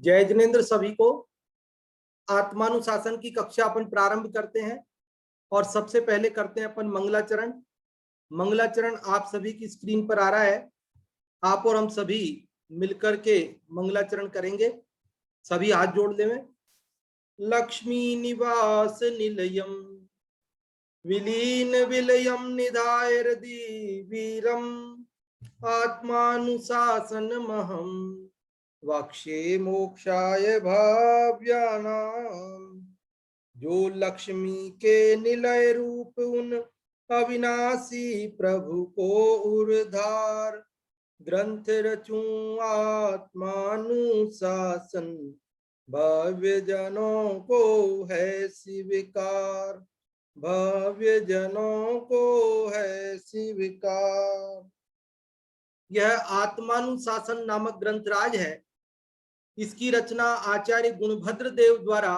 जय जिनेन्द्र सभी को। आत्मानुशासन की कक्षा अपन प्रारंभ करते हैं और सबसे पहले करते हैं अपन मंगलाचरण। मंगलाचरण आप सभी की स्क्रीन पर आ रहा है। आप और हम सभी मिलकर के मंगलाचरण करेंगे। सभी हाथ जोड़ लें। लक्ष्मी निवास निलयम विलीन विलयम निधाय हृदि वीरम आत्मानुशासन महम वक्षे मोक्षाय भाव्यानाम। जो लक्ष्मी के निलय रूप उन अविनाशी प्रभु को उर्धार ग्रंथ रचूं आत्मानुशासन भव्य जनों को है स्वीकार, भव्य जनों को है स्वीकार। यह आत्मानुशासन नामक ग्रंथराज है। इसकी रचना आचार्य गुणभद्र देव द्वारा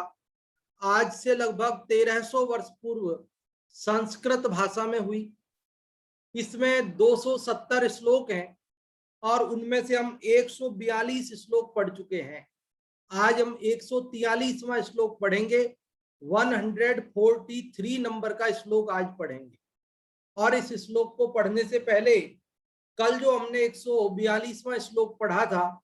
आज से लगभग 1300 वर्ष पूर्व संस्कृत भाषा में हुई। इसमें 270 श्लोक हैं और उनमें से हम 142 श्लोक पढ़ चुके हैं। आज हम 143वां श्लोक पढ़ेंगे। 143 नंबर का श्लोक आज पढ़ेंगे। और इस श्लोक को पढ़ने से पहले कल जो हमने 142वां श्लोक पढ़ा था,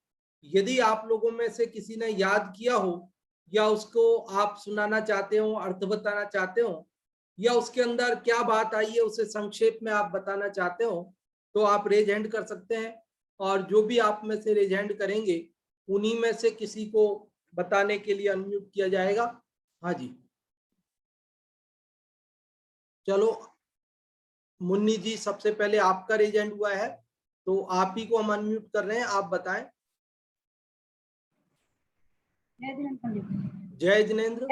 यदि आप लोगों में से किसी ने याद किया हो या उसको आप सुनाना चाहते हो, अर्थ बताना चाहते हो, या उसके अंदर क्या बात आई है उसे संक्षेप में आप बताना चाहते हो, तो आप रेज हैंड कर सकते हैं। और जो भी आप में से रेज हैंड करेंगे उन्हीं में से किसी को बताने के लिए अनम्यूट किया जाएगा। हाँ जी, चलो मुन्नी जी, सबसे पहले आपका रेज हैंड हुआ है तो आप ही को हम अनम्यूट कर रहे हैं, आप बताएं। जय जिनेन्द्र। जय जिनेन्द्र।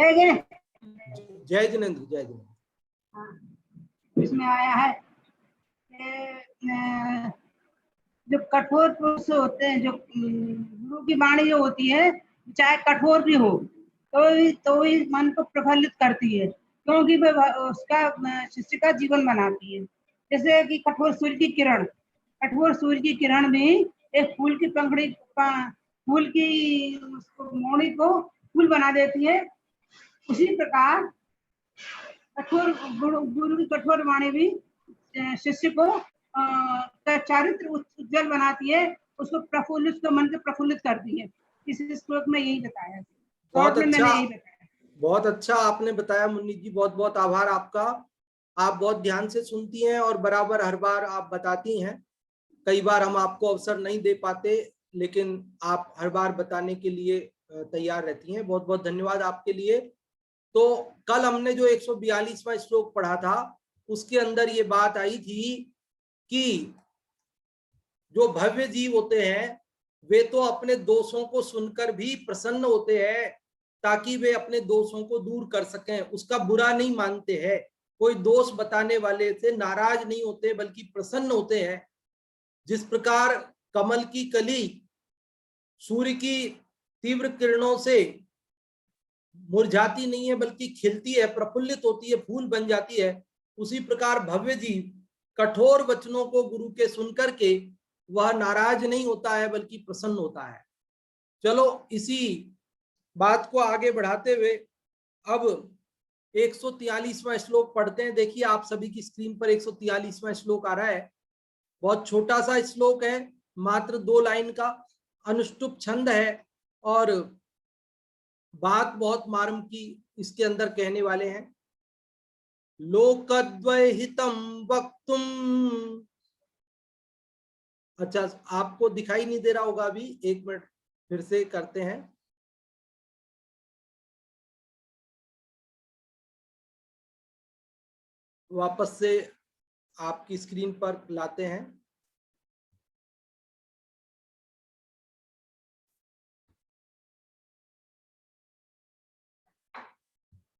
जय जिनेन्द्र। इसमें आया है जो कठोर पुरुष होते हैं, जो गुरु की वाणी जो होती है, चाहे कठोर भी हो तो ही मन को प्रफुल्लित करती है, क्योंकि वह उसका शिष्य का जीवन बनाती है। जैसे कि कठोर सूर्य की किरण भी एक फूल की पंखड़ी, फूल की मोड़ी को फूल बना देती है। उसी प्रकार कठोर गुरु की कठोर वाणी भी शिष्य को चारित्र उज्जवल बनाती है, उसको प्रफुल्लित, उसके मन को प्रफुल्लित करती है। इस श्लोक में यही बताया। बहुत अच्छा आपने बताया मुन्नी जी, बहुत बहुत आभार आपका। आप बहुत ध्यान से सुनती हैं और बराबर हर बार आप बताती हैं। कई बार हम आपको अवसर नहीं दे पाते, लेकिन आप हर बार बताने के लिए तैयार रहती हैं। बहुत बहुत धन्यवाद आपके लिए। तो कल हमने जो 142वां श्लोक पढ़ा था उसके अंदर ये बात आई थी कि जो भव्य जीव होते हैं वे तो अपने दोषों को सुनकर भी प्रसन्न होते हैं ताकि वे अपने दोषों को दूर कर सकें, उसका बुरा नहीं मानते हैं। कोई दोष बताने वाले से नाराज नहीं होते बल्कि प्रसन्न होते हैं। जिस प्रकार कमल की कली सूर्य की तीव्र किरणों से मुरझाती नहीं है बल्कि खिलती है, प्रफुल्लित होती है, फूल बन जाती है, उसी प्रकार भव्य जीव कठोर वचनों को गुरु के सुनकर के वह नाराज नहीं होता है बल्कि प्रसन्न होता है। चलो इसी बात को आगे बढ़ाते हुए अब 143वां श्लोक पढ़ते हैं। देखिए आप सभी की स्क्रीन पर 143वां श्लोक आ रहा है। बहुत छोटा सा श्लोक है, मात्र 2 लाइन का, अनुष्टुप छंद है और बात बहुत मार्म की इसके अंदर कहने वाले हैं। लोकद्वय हितम वक्तुम, अच्छा आपको दिखाई नहीं दे रहा होगा अभी, 1 मिनट फिर से करते हैं। वापस से आपकी स्क्रीन पर लाते हैं।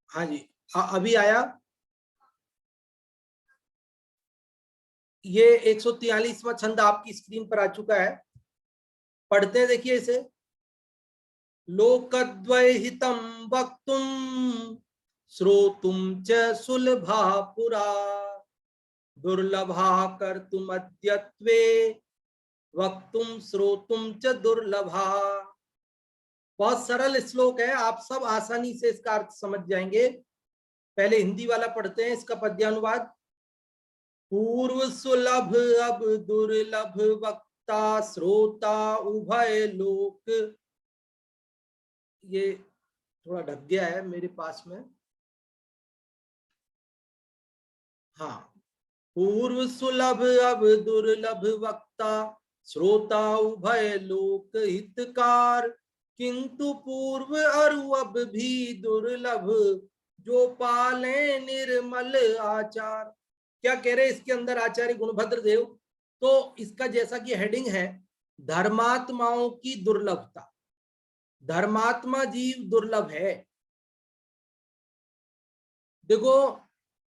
हाँ जी, अभी आया। ये 143वां छंद आपकी स्क्रीन पर आ चुका है, पढ़ते हैं। देखिए इसे। लोकद्वय हितम वक्तुम श्रोतुम च सुलभा पुरा दुर्लभा कर्तुम अद्यत्वे वक्तुम श्रोतुम च दुर्लभा। बहुत सरल श्लोक है, आप सब आसानी से इसका अर्थ समझ जाएंगे। पहले हिंदी वाला पढ़ते हैं इसका पद्यानुवाद। पूर्व सुलभ अब दुर्लभ वक्ता श्रोता उभय लोक। ये थोड़ा ढक गया है मेरे पास में। हाँ, पूर्व सुलभ अब दुर्लभ वक्ता श्रोता उभय लोक हितकार, किंतु पूर्व अरु अब भी दुर्लभ जो पाले निर्मल आचार। क्या कह रहे इसके अंदर आचार्य गुणभद्र देव? तो इसका जैसा कि हेडिंग है, धर्मात्माओं की दुर्लभता। धर्मात्मा जीव दुर्लभ है। देखो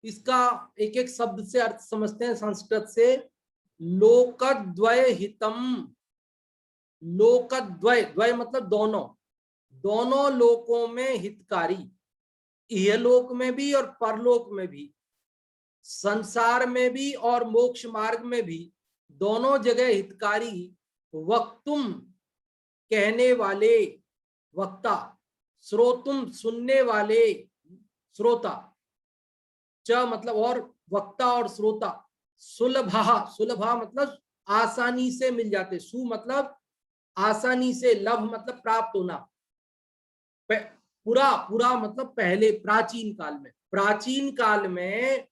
इसका एक एक शब्द से अर्थ समझते हैं संस्कृत से। लोकद्वय हितम। लोकद्वय, द्वय मतलब दोनों, दोनों लोकों में हितकारी, इहलोक में भी और परलोक में भी, संसार में भी और मोक्ष मार्ग में भी, दोनों जगह हितकारी वक्तुम कहने वाले वक्ता, श्रोतुम सुनने वाले श्रोता, च मतलब और वक्ता और श्रोता, सुलभा, सुलभा मतलब आसानी से मिल जाते, सु मतलब आसानी से, लभ मतलब प्राप्त होना, पूरा पूरा मतलब पहले प्राचीन काल में। प्राचीन काल में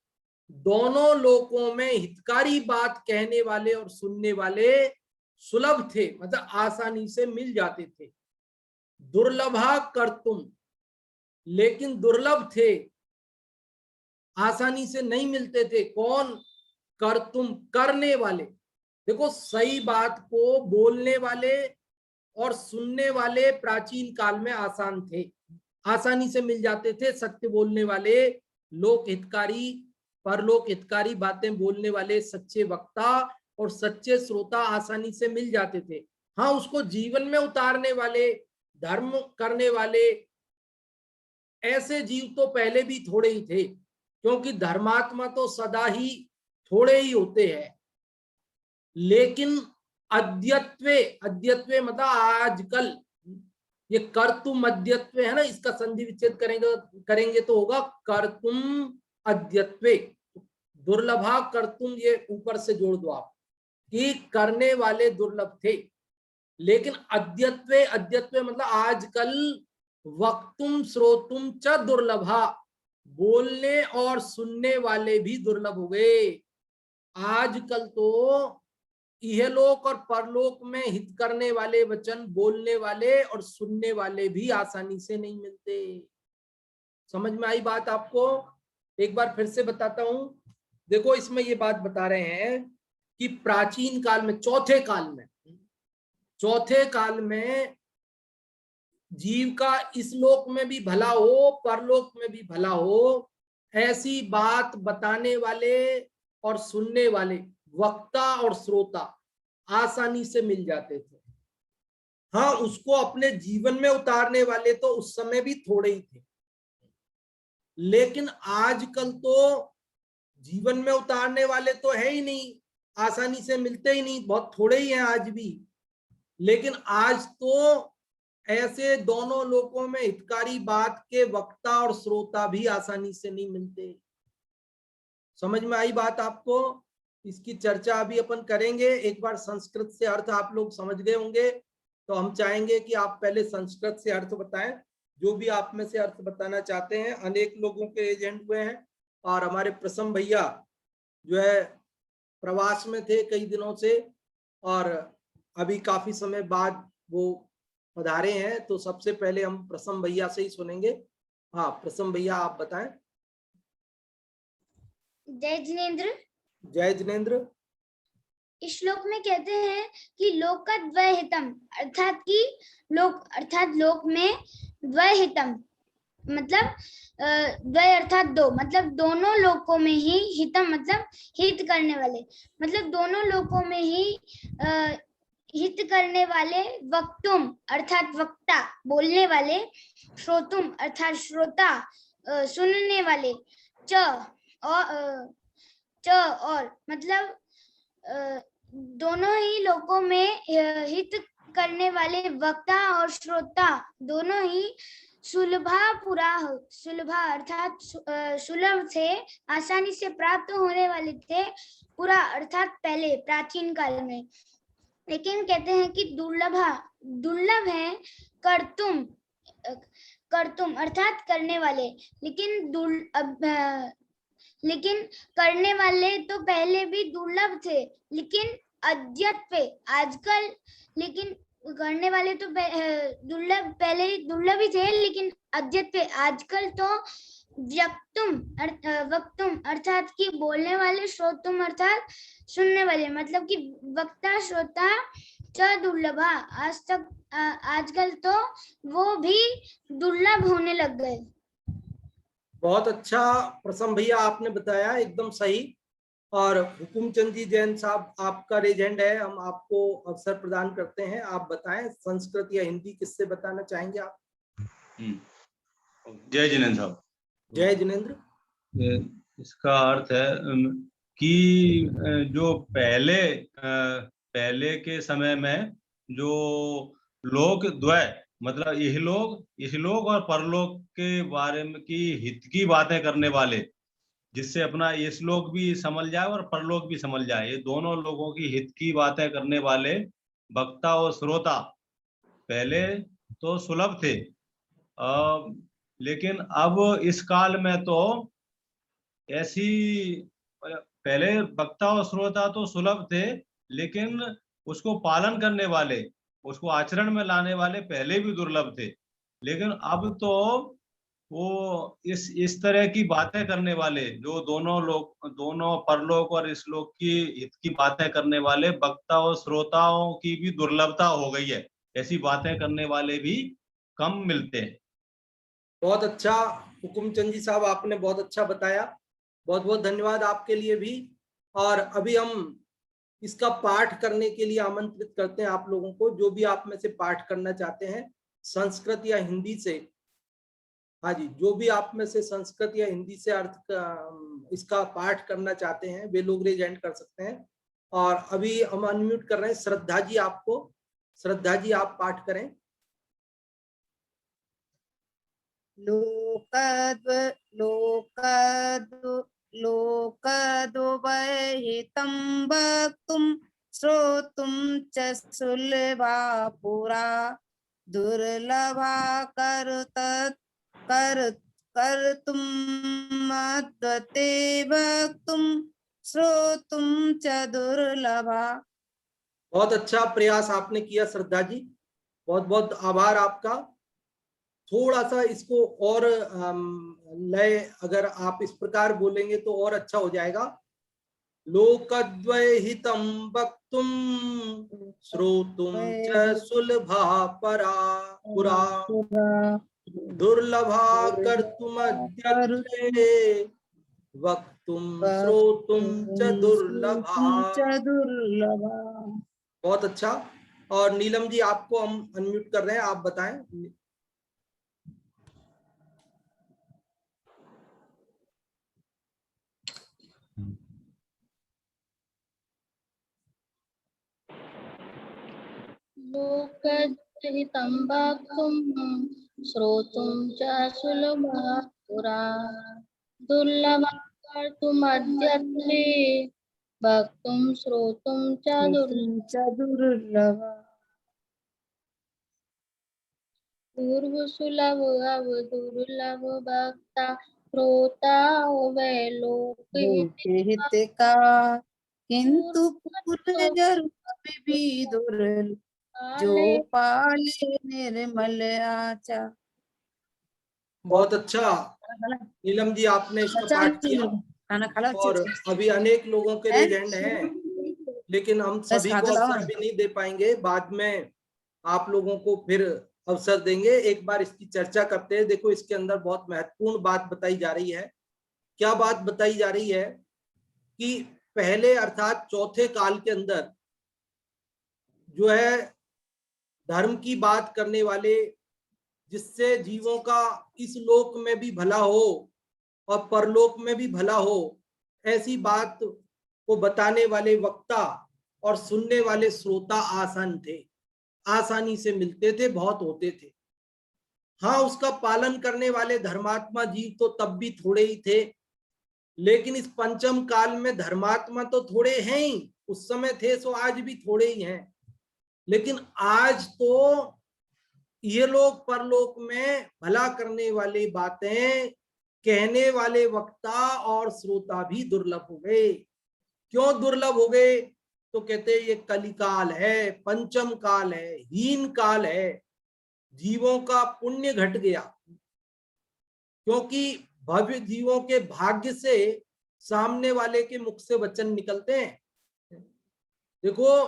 दोनों लोकों में हितकारी बात कहने वाले और सुनने वाले सुलभ थे, मतलब आसानी से मिल जाते थे। दुर्लभा कर्तुम, लेकिन दुर्लभ थे, आसानी से नहीं मिलते थे। कौन? कर्तुम, करने वाले। देखो सही बात को बोलने वाले और सुनने वाले प्राचीन काल में आसान थे, आसानी से मिल जाते थे। सत्य बोलने वाले, लोक हितकारी, परलोक हितकारी बातें बोलने वाले सच्चे वक्ता और सच्चे श्रोता आसानी से मिल जाते थे। हाँ, उसको जीवन में उतारने वाले, धर्म करने वाले ऐसे जीव तो पहले भी थोड़े ही थे, क्योंकि धर्मात्मा तो सदा ही थोड़े ही होते हैं। लेकिन अद्यत्वे, अद्यत्वे मतलब आजकल, ये कर्तुम अद्यत्वे है ना, इसका संधि विच्छेद करेंगे तो होगा कर्तुम अद्यत्वे। दुर्लभा कर्तुम, ये ऊपर से जोड़ दो आप कि करने वाले दुर्लभ थे। लेकिन अद्यत्वे, अद्यत्वे मतलब आजकल, वक्तुम श्रोतुम च दुर्लभा, बोलने और सुनने वाले भी दुर्लभ हो गए। आजकल तो इहलोक और परलोक में हित करने वाले वचन बोलने वाले और सुनने वाले भी आसानी से नहीं मिलते। समझ में आई बात आपको? एक बार फिर से बताता हूं। देखो इसमें ये बात बता रहे हैं कि प्राचीन काल में, चौथे काल में जीव का इस लोक में भी भला हो, परलोक में भी भला हो, ऐसी बात बताने वाले और सुनने वाले वक्ता और श्रोता आसानी से मिल जाते थे। हाँ, उसको अपने जीवन में उतारने वाले तो उस समय भी थोड़े ही थे, लेकिन आजकल तो जीवन में उतारने वाले तो है ही नहीं, आसानी से मिलते ही नहीं, बहुत थोड़े ही हैं आज भी। लेकिन आज तो ऐसे दोनों लोकों में हितकारी बात के वक्ता और श्रोता भी आसानी से नहीं मिलते। समझ में आई बात आपको? इसकी चर्चा अभी अपन करेंगे। एक बार संस्कृत से अर्थ आप लोग समझ गए होंगे, तो हम चाहेंगे कि आप पहले संस्कृत से अर्थ बताएं, जो भी आप में से अर्थ बताना चाहते हैं। अनेक लोगों के एजेंट हुए हैं, और हमारे प्रसम भैया जो है प्रवास में थे कई दिनों से, और अभी काफी समय बाद वो पधारे हैं। तो सबसे पहले हम प्रसम भैया से ही सुनेंगे। हाँ प्रसम भैया, आप बताएं। जय जिनेन्द्र। जय जिनेन्द्र। इस श्लोक में कहते हैं कि लोकद्वय हितम, अर्थात कि लोक में द्वय हितम मतलब द्वय अर्थात दो, मतलब दोनों लोकों में ही, हितम मतलब हित करने वाले, मतलब दोनों लोकों में ही हित करने वाले, वक्तुम अर्थात वक्ता बोलने वाले, श्रोतुम अर्थात श्रोता सुनने वाले, और मतलब दोनों ही लोकों में हित करने वाले वक्ता और श्रोता दोनों ही सुलभा अर्थात सुलभ थे, आसानी से प्राप्त होने वाले थे, पुरा अर्थात पहले प्राचीन काल में। लेकिन कहते हैं कि दुर्लभ है कर्तुम अर्थात करने वाले, लेकिन करने वाले तो पहले भी दुर्लभ थे, लेकिन अद्यत्वे आजकल, लेकिन करने वाले तो पहले दुर्लभ ही थे, लेकिन अद्यत्वे आजकल तो वक्तुम अर्थात कि बोलने वाले, श्रोतुम अर्थात सुनने वाले, मतलब कि वक्ता श्रोता च दुर्लभा, आजकल तो वो भी दुर्लभ होने लग गए। बहुत अच्छा प्रसन्न भैया आपने बताया, एकदम सही। और हुकुमचंद जी जैन साहब, आपका रेज हैंड है, हम आपको अवसर प्रदान करते हैं, आप बताएं संस्कृत या हिंदी किससे बताना चाहेंगे आप? जय जिनेन्द्र साहब। जय जिनेन्द्र। इसका अर्थ है कि जो पहले के समय में जो लोक द्वय, मतलब इहलोक और परलोक के बारे में की हित की बातें करने वाले, जिससे अपना इस लोक भी संभल जाए और परलोक भी संभल जाए, ये दोनों लोगों की हित की बातें करने वाले वक्ता और श्रोता पहले तो सुलभ थे, लेकिन अब इस काल में तो ऐसी, पहले वक्ता और श्रोता तो सुलभ थे, लेकिन उसको पालन करने वाले, उसको आचरण में लाने वाले पहले भी दुर्लभ थे, लेकिन अब तो वो इस तरह की बातें करने वाले, जो दोनों परलोक और इस लोक की हित की बातें करने वाले वक्ता और श्रोताओं की भी दुर्लभता हो गई है, ऐसी बातें करने वाले भी कम मिलते हैं। बहुत अच्छा हुकुमचंद जी साहब, आपने बहुत अच्छा बताया, बहुत बहुत धन्यवाद आपके लिए भी। और अभी हम इसका पाठ करने के लिए आमंत्रित करते हैं आप लोगों को, जो भी आप में से पाठ करना चाहते हैं संस्कृत या हिंदी से। हाँ जी, जो भी आप में से संस्कृत या हिंदी से इसका पाठ करना चाहते हैं वे लोग रेज हैंड कर सकते हैं। और अभी हम अनम्यूट कर रहे हैं श्रद्धा जी आपको। श्रद्धा जी आप पाठ करें। लोकद्वयहितं वक्तुं श्रोतुं च सुलभा पुरा दुर्लभा कर्तुं मद्वते वक्तुं श्रोतुं च दुर्लभा। बहुत अच्छा प्रयास आपने किया श्रद्धा जी, बहुत बहुत आभार आपका। थोड़ा सा इसको और लय अगर आप इस प्रकार बोलेंगे तो और अच्छा हो जाएगा। लोकद्वयहितं वक्तुं श्रोतुं च सुलभा पुरा दुर्लभा कर्तुमद्यत्वे वक्तुं श्रोतुं च दुर्लभा। बहुत अच्छा। और नीलम जी आपको हम अनम्यूट कर रहे हैं, आप बताएं। लोकद्वयहितं वक्तुं श्रोतुं च सुलभा पुरा दुर्लभा कर्तुमद्यत्वे वक्तुं श्रोतुं च दुर्लभा। पूर्व सुलभ अब दुर्लभ वक्ता श्रोता वे लोक हित का किंतु भी दुर्लभ जो पाले निर्मल आचा। बहुत अच्छा नीलम जी, आपने इसका पाठ किया। और अभी अनेक लोगों के रेज हैंड हैं, लेकिन हम सभी को अवसर भी नहीं दे पाएंगे, बाद में आप लोगों को फिर अवसर देंगे। एक बार इसकी चर्चा करते हैं। देखो, इसके अंदर बहुत महत्वपूर्ण बात बताई जा रही है। क्या बात बताई जा रही है कि पहले अर्थात चौथे काल के अंदर जो है धर्म की बात करने वाले, जिससे जीवों का इस लोक में भी भला हो और परलोक में भी भला हो, ऐसी बात को बताने वाले वक्ता और सुनने वाले श्रोता आसन थे। आसानी से मिलते थे, बहुत होते थे। हाँ, उसका पालन करने वाले धर्मात्मा जीव तो तब भी थोड़े ही थे, लेकिन इस पंचम काल में धर्मात्मा तो थोड़े हैं ही, उस समय थे सो आज भी थोड़े ही हैं। लेकिन आज तो ये लोग परलोक में भला करने वाली बातें कहने वाले वक्ता और श्रोता भी दुर्लभ हो गए। क्यों दुर्लभ हो गए? तो कहते ये कलिकाल है, पंचम काल है, हीन काल है, जीवों का पुण्य घट गया, क्योंकि भव्य जीवों के भाग्य से सामने वाले के मुख से वचन निकलते हैं। देखो,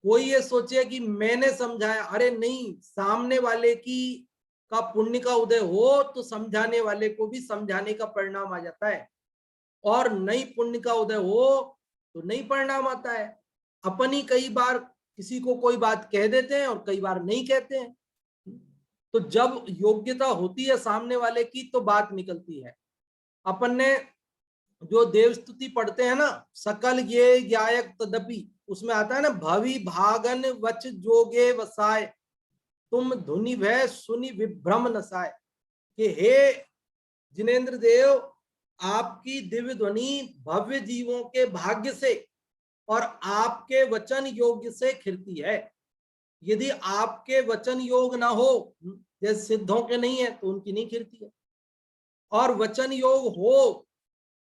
कोई ये सोचे कि मैंने समझाया, अरे नहीं, सामने वाले की का पुण्य का उदय हो तो समझाने वाले को भी समझाने का परिणाम आ जाता है, और नहीं पुण्य का उदय हो तो नहीं परिणाम आता है। अपन ही कई बार किसी को कोई बात कह देते हैं और कई बार नहीं कहते हैं। तो जब योग्यता होती है सामने वाले की तो बात निकलती है। अपन ने जो देव स्तुति पढ़ते हैं ना, सकल ये ज्ञायक तदपि, उसमें आता है ना, भवि भागन वच जोगे वसाय, तुम धुनि भय सुनि विभ्रम नसाय, कि हे जिनेन्द्र देव, आपकी दिव्य ध्वनि भव्य जीवों के भाग्य से और आपके वचन योग्य से खिलती है। यदि आपके वचन योग ना हो, जैसे सिद्धों के नहीं है, तो उनकी नहीं खिलती है। और वचन योग हो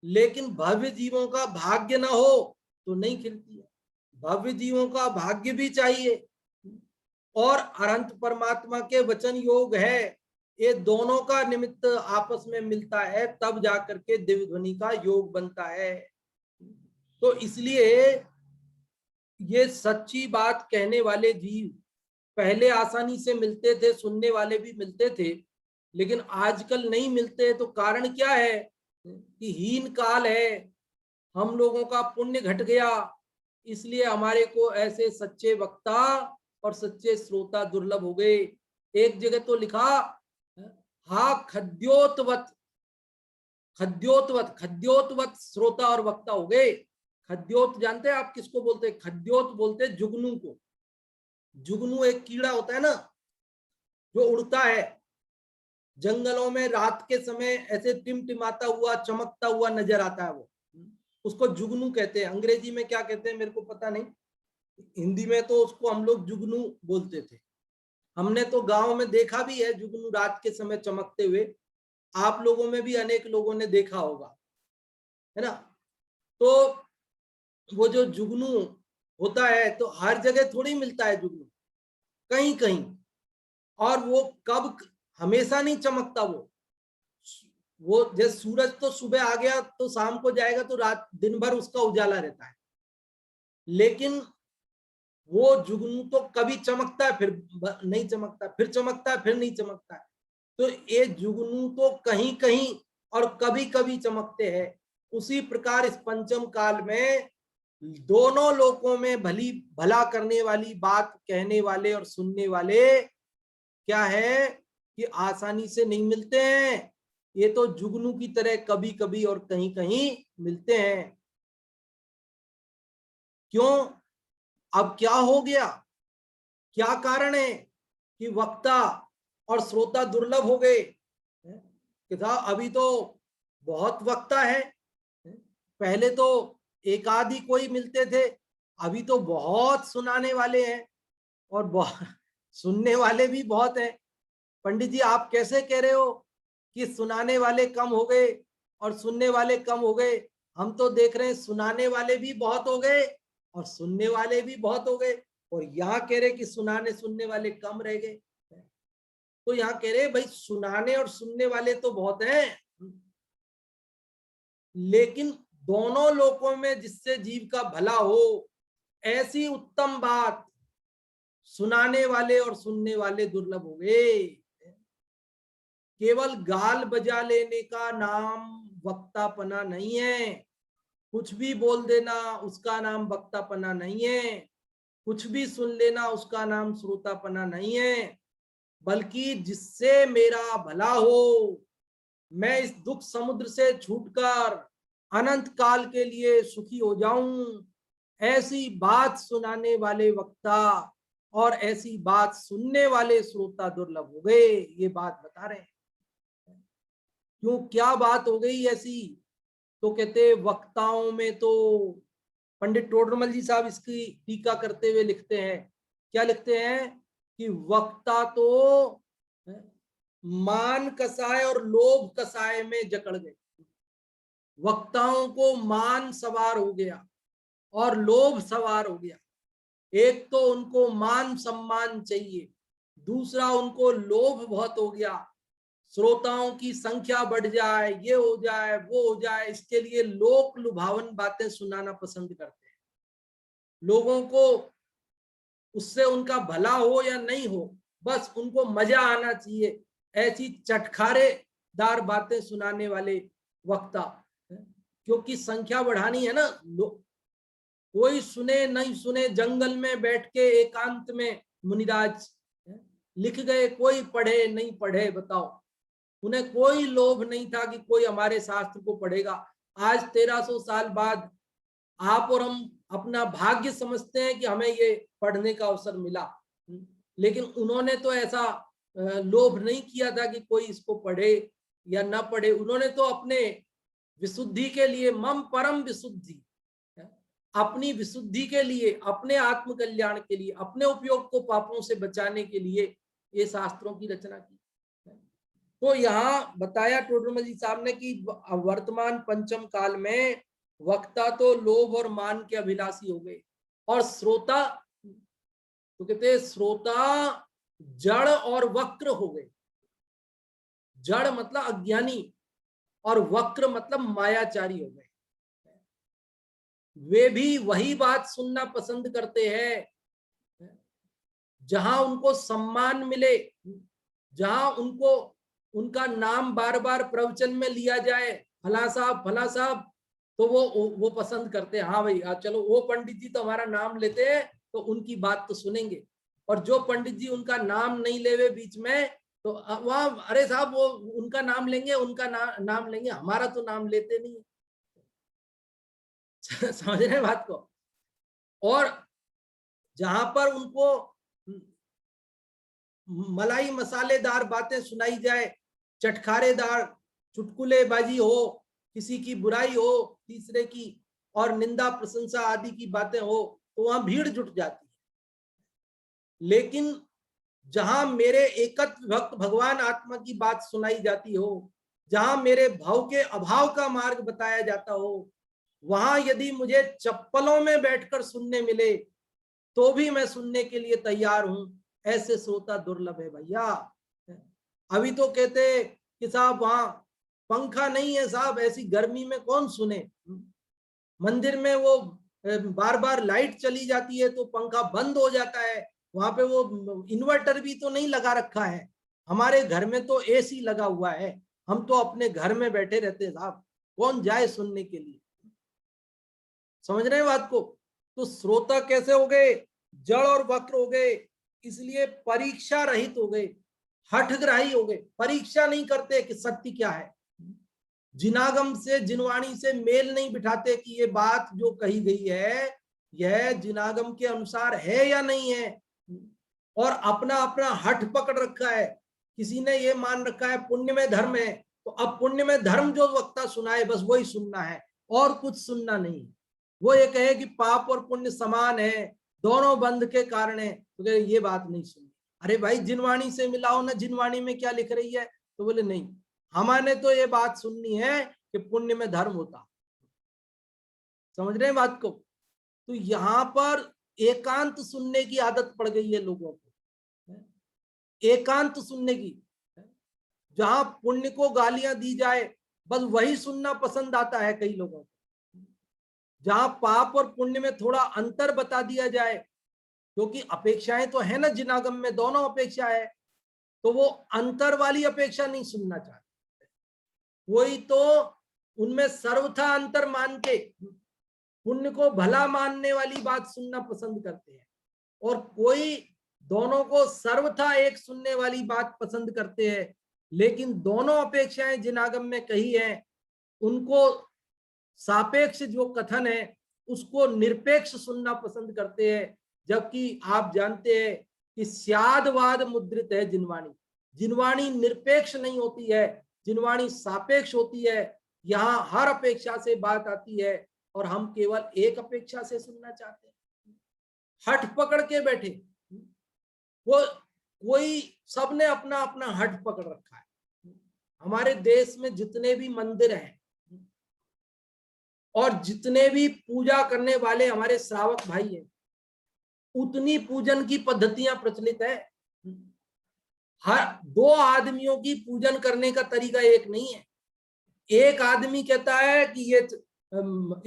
लेकिन भव्य जीवों का भाग्य ना हो तो नहीं खिलती है। भव्य जीवों का भाग्य भी चाहिए और अनंत परमात्मा के वचन योग है, ये दोनों का निमित्त आपस में मिलता है, तब जाकर के दिव्य ध्वनि का योग बनता है। तो इसलिए ये सच्ची बात कहने वाले जीव पहले आसानी से मिलते थे, सुनने वाले भी मिलते थे, लेकिन आजकल नहीं मिलते। तो कारण क्या है? कि हीन काल है, हम लोगों का पुण्य घट गया, इसलिए हमारे को ऐसे सच्चे वक्ता और सच्चे श्रोता दुर्लभ हो गए। एक जगह तो लिखा, हा खद्योतवत, खद्योतवत, खद्योतवत श्रोता और वक्ता हो गए। खद्योत जानते हैं आप किसको बोलते हैं? खद्योत बोलते हैं जुगनू को। जुगनू एक कीड़ा होता है ना, जो उड़ता है जंगलों में, रात के समय ऐसे टिमटिमाता हुआ, चमकता हुआ नजर आता है, वो उसको जुगनू कहते हैं। अंग्रेजी में क्या कहते हैं मेरे को पता नहीं, हिंदी में तो उसको हम लोग जुगनू बोलते थे। हमने तो गांव में देखा भी है जुगनू रात के समय चमकते हुए, आप लोगों में भी अनेक लोगों ने देखा होगा, है ना। तो वो जो जुगनू होता है, तो हर जगह थोड़ी मिलता है जुगनू, कहीं कहीं, और वो कब, हमेशा नहीं चमकता। वो जैसे सूरज तो सुबह आ गया तो शाम को जाएगा, तो रात दिन भर उसका उजाला रहता है, लेकिन वो जुगनू तो कभी चमकता है फिर नहीं चमकता, फिर चमकता है फिर नहीं चमकता है। तो ये जुगनू तो कहीं कहीं और कभी कभी चमकते हैं। उसी प्रकार इस पंचम काल में दोनों लोकों में भला करने वाली बात कहने वाले और सुनने वाले क्या है कि आसानी से नहीं मिलते हैं। ये तो जुगनू की तरह कभी कभी और कहीं कहीं मिलते हैं। क्यों? अब क्या हो गया? क्या कारण है कि वक्ता और श्रोता दुर्लभ हो गए? अभी तो बहुत वक्ता है, पहले तो एक आधी कोई मिलते थे, अभी तो बहुत सुनाने वाले हैं और बहुत सुनने वाले भी बहुत हैं। पंडित जी, आप कैसे कह रहे हो कि सुनाने वाले कम हो गए और सुनने वाले कम हो गए? हम तो देख रहे हैं सुनाने वाले भी बहुत हो गए और सुनने वाले भी बहुत हो गए, और यहाँ कह रहे कि सुनाने सुनने वाले कम रह गए। तो यहाँ कह रहे भाई सुनाने और सुनने वाले तो बहुत हैं, लेकिन दोनों लोकों में जिससे जीव का भला हो, ऐसी उत्तम बात सुनाने वाले और सुनने वाले दुर्लभ हो गए। केवल गाल बजा लेने का नाम वक्तापना नहीं है, कुछ भी बोल देना उसका नाम वक्तापना नहीं है, कुछ भी सुन लेना उसका नाम श्रोतापना नहीं है, बल्कि जिससे मेरा भला हो, मैं इस दुख समुद्र से छूटकर अनंत काल के लिए सुखी हो जाऊं, ऐसी बात सुनाने वाले वक्ता और ऐसी बात सुनने वाले श्रोता दुर्लभ हो गए, ये बात बता रहे हैं। क्यों, क्या बात हो गई ऐसी? तो कहते वक्ताओं में तो, पंडित टोडरमल जी साहब इसकी टीका करते हुए लिखते हैं, क्या लिखते हैं कि वक्ता तो मान कसाय और लोभ कसाय में जकड़ गए। वक्ताओं को मान सवार हो गया और लोभ सवार हो गया। एक तो उनको मान सम्मान चाहिए, दूसरा उनको लोभ बहुत हो गया, श्रोताओं की संख्या बढ़ जाए, ये हो जाए वो हो जाए, इसके लिए लोक लुभावन बातें सुनाना पसंद करते हैं। लोगों को उससे उनका भला हो या नहीं हो, बस उनको मजा आना चाहिए, ऐसी चटखारेदार बातें सुनाने वाले वक्ता। क्योंकि संख्या बढ़ानी है ना, कोई सुने नहीं सुने, जंगल में बैठ के एकांत में मुनिराज लिख गए, कोई पढ़े नहीं पढ़े, बताओ। उन्हें कोई लोभ नहीं था कि कोई हमारे शास्त्र को पढ़ेगा। आज 1300 साल बाद आप और हम अपना भाग्य समझते हैं कि हमें ये पढ़ने का अवसर मिला, लेकिन उन्होंने तो ऐसा लोभ नहीं किया था कि कोई इसको पढ़े या ना पढ़े। उन्होंने तो अपने विशुद्धि के लिए, मम परम विशुद्धि, अपनी विशुद्धि के लिए, अपने आत्म कल्याण के लिए, अपने उपयोग को पापों से बचाने के लिए ये शास्त्रों की रचना की। तो यहाँ बताया टोडरमल जी साहब ने कि वर्तमान पंचम काल में वक्ता तो लोभ और मान के अभिलाषी हो गए, और श्रोता तो कहते श्रोता जड़ और वक्र हो गए। जड़ मतलब अज्ञानी और वक्र मतलब मायाचारी हो गए। वे भी वही बात सुनना पसंद करते हैं जहां उनको सम्मान मिले, जहां उनको उनका नाम बार बार प्रवचन में लिया जाए, फला साहब, तो वो पसंद करते हैं। हाँ भाई, चलो वो पंडित जी तो हमारा नाम लेते हैं, तो उनकी बात तो सुनेंगे। और जो पंडित जी उनका नाम नहीं लेवे बीच में, तो वहां अरे साहब वो उनका नाम लेंगे, उनका नाम लेंगे, हमारा तो नाम लेते नहीं। समझ रहे हैं बात को? और जहां पर उनको मलाई मसालेदार बातें सुनाई जाए, चटखारेदार चुटकुलेबाजी हो, किसी की बुराई हो, तीसरे की, और निंदा प्रशंसा आदि की बातें हो, तो वहां भीड़ जुट जाती है। लेकिन जहां मेरे एकत्व भक्त भगवान आत्मा की बात सुनाई जाती हो, जहां मेरे भाव के अभाव का मार्ग बताया जाता हो, वहां यदि मुझे चप्पलों में बैठकर सुनने मिले तो भी मैं सुनने के लिए तैयार हूं। ऐसे श्रोता दुर्लभ है भैया। अभी तो कहते कि साहब वहां पंखा नहीं है साहब, ऐसी गर्मी में कौन सुने। मंदिर में वो बार बार लाइट चली जाती है तो पंखा बंद हो जाता है, वहां पे वो इन्वर्टर भी तो नहीं लगा रखा है। हमारे घर में तो एसी लगा हुआ है, हम तो अपने घर में बैठे रहते हैं साहब, कौन जाए सुनने के लिए। समझ रहे हैं बात को? तो श्रोता कैसे हो गए? जड़ और वक्र हो गए, इसलिए परीक्षा रहित हो गए, हठग्राही हो गए, परीक्षा नहीं करते कि सत्य क्या है, जिनागम से जिनवाणी से मेल नहीं बिठाते कि ये बात जो कही गई है यह जिनागम के अनुसार है या नहीं है, और अपना अपना हठ पकड़ रखा है। किसी ने ये मान रखा है पुण्य में धर्म है, तो अब पुण्य में धर्म जो वक्ता सुनाए बस वही सुनना है और कुछ सुनना नहीं। वो ये कहे कि पाप और पुण्य समान है, दोनों बंध के कारण है, तो ये बात नहीं सुनी। अरे भाई जिनवाणी से मिलाओ ना, जिनवाणी में क्या लिख रही है? तो बोले नहीं, हमारे तो ये बात सुननी है कि पुण्य में धर्म होता। समझ रहे हैं बात को? तो यहाँ पर एकांत सुनने की आदत पड़ गई है लोगों को, एकांत सुनने की। जहां पुण्य को गालियां दी जाए बस वही सुनना पसंद आता है कई लोगों को। जहां पाप और पुण्य में थोड़ा अंतर बता दिया जाए, क्योंकि अपेक्षाएं तो है ना जिनागम में, दोनों अपेक्षा है, तो वो अंतर वाली अपेक्षा नहीं सुनना चाहते। कोई तो उनमें सर्वथा अंतर मान के पुण्य को भला मानने वाली बात सुनना पसंद करते हैं, और कोई दोनों को सर्वथा एक सुनने वाली बात पसंद करते हैं। लेकिन दोनों अपेक्षाएं जिनागम में कही है, उनको सापेक्ष जो कथन है उसको निरपेक्ष सुनना पसंद करते हैं। जबकि आप जानते हैं कि स्यादवाद मुद्रित है जिनवाणी। जिनवाणी निरपेक्ष नहीं होती है, जिनवाणी सापेक्ष होती है। यहाँ हर अपेक्षा से बात आती है और हम केवल एक अपेक्षा से सुनना चाहते हैं। हठ पकड़ के बैठे, वो कोई, सबने अपना अपना हठ पकड़ रखा है। हमारे देश में जितने भी मंदिर हैं और जितने भी पूजा करने वाले हमारे श्रावक भाई हैं, उतनी पूजन की पद्धतियां प्रचलित है। हर दो आदमियों की पूजन करने का तरीका एक नहीं है। एक आदमी कहता है कि ये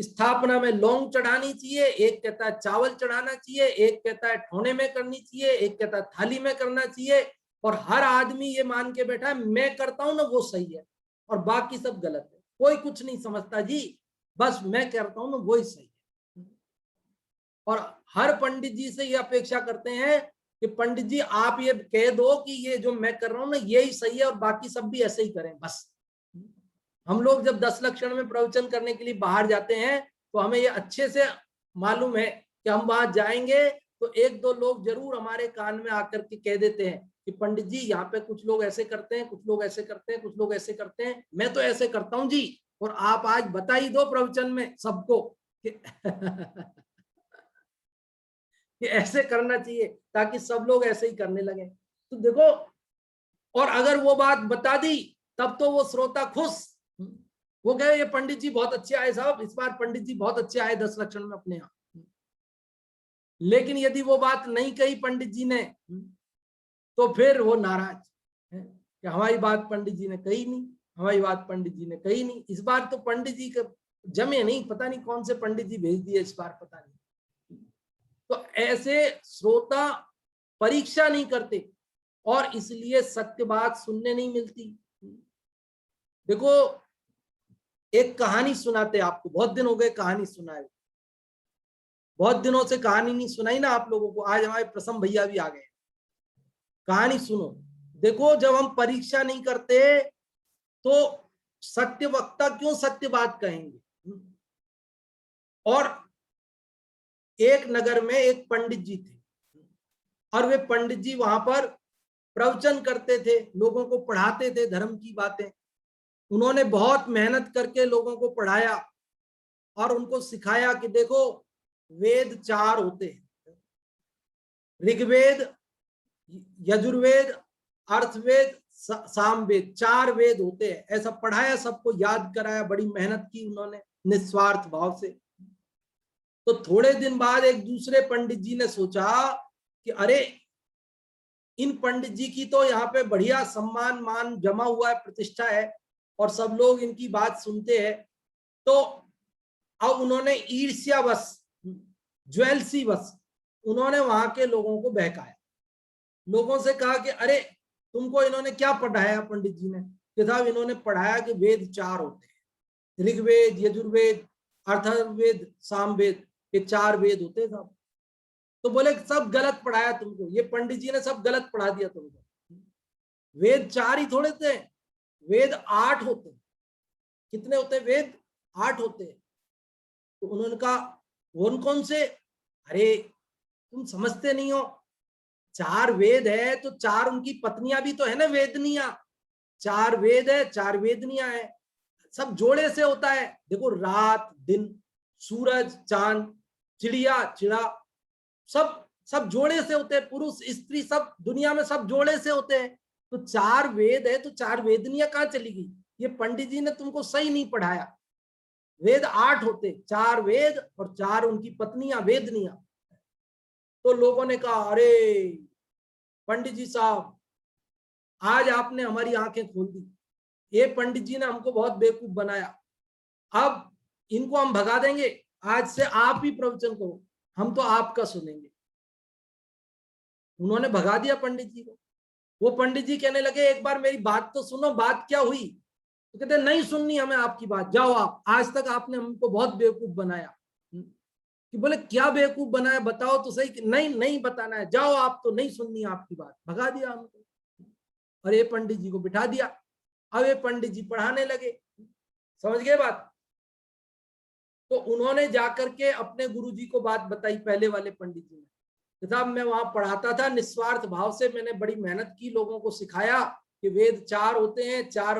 स्थापना में लौंग चढ़ानी चाहिए, एक कहता है चावल चढ़ाना चाहिए, एक कहता है ठोने में करनी चाहिए, एक कहता है थाली में करना चाहिए, और हर आदमी ये मान के बैठा है मैं करता हूं ना वो सही है और बाकी सब गलत है। कोई कुछ नहीं समझता जी, बस मैं करता हूं ना वो ही सही है। और हर पंडित जी से ये अपेक्षा करते हैं कि पंडित जी आप ये कह दो कि ये जो मैं कर रहा हूं ना यही सही है और बाकी सब भी ऐसे ही करें बस। हम लोग जब 10 लक्षण में प्रवचन करने के लिए बाहर जाते हैं तो हमें ये अच्छे से मालूम है कि हम वहां जाएंगे तो एक दो लोग जरूर हमारे कान में आकर के कह देते हैं कि पंडित जी यहाँ पे कुछ लोग ऐसे करते हैं, कुछ लोग ऐसे करते हैं, कुछ लोग ऐसे करते हैं, मैं तो ऐसे करता हूं जी, और आप आज बता ही दो प्रवचन में सबको कि कि ऐसे करना चाहिए ताकि सब लोग ऐसे ही करने लगे। तो देखो, और अगर वो बात बता दी तब तो वो श्रोता खुश, वो कहे ये पंडित जी बहुत अच्छे आए साहब, इस बार पंडित जी बहुत अच्छे आए 10 लक्षण में अपने यहाँ। लेकिन यदि वो बात नहीं कही पंडित जी ने तो फिर वो नाराज है कि हमारी बात पंडित जी ने कही नहीं, हमारी बात पंडित जी ने कही नहीं। इस बार तो पंडित जी का जमे नहीं, पता नहीं कौन से पंडित जी भेज दिए इस बार, पता नहीं। तो ऐसे श्रोता परीक्षा नहीं करते और इसलिए सत्य बात सुनने नहीं मिलती। देखो, एक कहानी सुनाते आपको, बहुत दिन हो गए कहानी सुनाए, बहुत दिनों से कहानी नहीं सुनाई ना आप लोगों को। आज हमारे प्रसम भैया भी आ गए, कहानी सुनो। देखो, जब हम परीक्षा नहीं करते तो सत्य वक्ता क्यों सत्य बात कहेंगे। और एक नगर में एक पंडित जी थे और वे पंडित जी वहां पर प्रवचन करते थे, लोगों को पढ़ाते थे धर्म की बातें। उन्होंने बहुत मेहनत करके लोगों को पढ़ाया और उनको सिखाया कि देखो वेद 4 होते हैं, ऋग्वेद, यजुर्वेद, अर्थवेद, सामवेद, 4 वेद होते हैं। ऐसा पढ़ाया, सबको याद कराया, बड़ी मेहनत की उन्होंने निस्वार्थ भाव से। तो थोड़े दिन बाद एक दूसरे पंडित जी ने सोचा कि अरे इन पंडित जी की तो यहाँ पे बढ़िया सम्मान मान जमा हुआ है, प्रतिष्ठा है और सब लोग इनकी बात सुनते हैं। तो अब उन्होंने ईर्ष्यावश, ज्वेलसी बस, उन्होंने वहां के लोगों को बहकाया। लोगों से कहा कि अरे तुमको इन्होंने क्या पढ़ाया पंडित जी ने, कि साहब इन्होंने पढ़ाया कि वेद 4 होते हैं, ऋग्वेद, यजुर्वेद, अथर्ववेद, सामवेद, ये 4 वेद होते हैं साहब। तो बोले सब गलत पढ़ाया तुमको, ये पंडित जी ने सब गलत पढ़ा दिया तुमको। वेद 4 ही थोड़े थे, वेद 8 होते हैं। कितने होते हैं वेद? 8 होते हैं। तो उन्होंने कहा कौन से? अरे तुम समझते नहीं हो, 4 वेद है तो 4 उनकी पत्नियां भी तो है ना वेदनियां। 4 वेद है, 4 वेदनियां है, सब जोड़े से होता है। देखो रात दिन, सूरज चांद, चिड़िया चिड़ा, सब जोड़े से होते हैं। पुरुष स्त्री सब दुनिया में सब जोड़े से होते हैं। तो 4 वेद है तो 4 वेदनियां कहाँ चली गई? ये पंडित जी ने तुमको सही नहीं पढ़ाया। वेद 8 होते, 4 वेद और 4 उनकी पत्नियां वेदनियां। तो लोगों ने कहा अरे पंडित जी साहब, आज आपने हमारी आंखें खोल दी, ये पंडित जी ने हमको बहुत बेवकूफ बनाया, अब इनको हम भगा देंगे, आज से आप ही प्रवचन करो, हम तो आपका सुनेंगे। उन्होंने भगा दिया पंडित जी को। वो पंडित जी कहने लगे एक बार मेरी बात तो सुनो, बात क्या हुई? तो कहते नहीं सुननी हमें आपकी बात, जाओ आप, आज तक आपने हमको बहुत बेवकूफ बनाया। कि बोले क्या बेवकूफ बनाया, बताओ तो सही। नहीं बताना है, जाओ आप, तो नहीं सुननी आपकी बात। भगा दिया हमको और ये पंडित जी को बिठा दिया। अब ये पंडित जी पढ़ाने लगे, समझ गए बात? तो उन्होंने जाकर के अपने गुरुजी को बात बताई, पहले वाले पंडित जी ने। साहब मैं वहां पढ़ाता था निस्वार्थ भाव से, मैंने बड़ी मेहनत की, लोगों को सिखाया कि वेद 4 होते हैं, 4